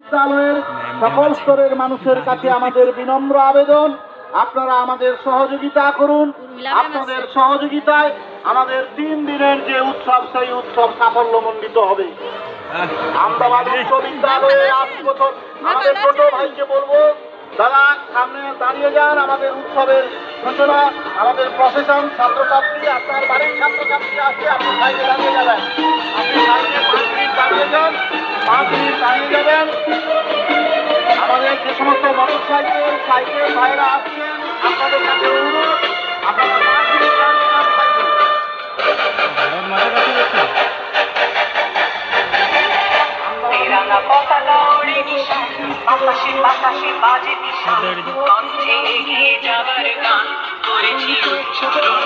বিদ্যালয়ের সকল স্তরের মানুষের কাছে আমাদের বিনম্র আবেদন, আপনারা আমাদের সহযোগিতা করুন। আপনাদের সহযোগিতায় আমাদের 3 দিনের যে উৎসব, সেই উৎসব সাফল্যমণ্ডিত হবে। আমদাবাদ উচ্চ বিদ্যালয়ে আজ বছর আমাদের ছোট ভাইকে বলবো, দাদা সামনে দাঁড়িয়ে যান। আমাদের উৎসবের সূচনা, আমাদের প্রশাসন, ছাত্রছাত্রী, আপনার বাড়ির ছাত্রছাত্রী আছে, আপনি সাইডে দাঁড়িয়ে যাবেন। আপনি সাইডে 5 মিনিট দাঁড়িয়ে যান, 5 মিনিট দাঁড়িয়ে যাবেন। আমাদের যে সমস্ত মোটরসাইকেল, সাইকেল ভাইরা আসছেন, আপনাদের কাছে অনুরোধ, আপনারা 5 মিনিট দাঁড়িয়ে যান সাইডে। তিরঙ্গা পতাকা ওড়ে নিশান, আকাশে বাতাসে বাজে নিশান, কণ্ঠে এগিয়ে যাবার গান করেছি উচ্চারণ।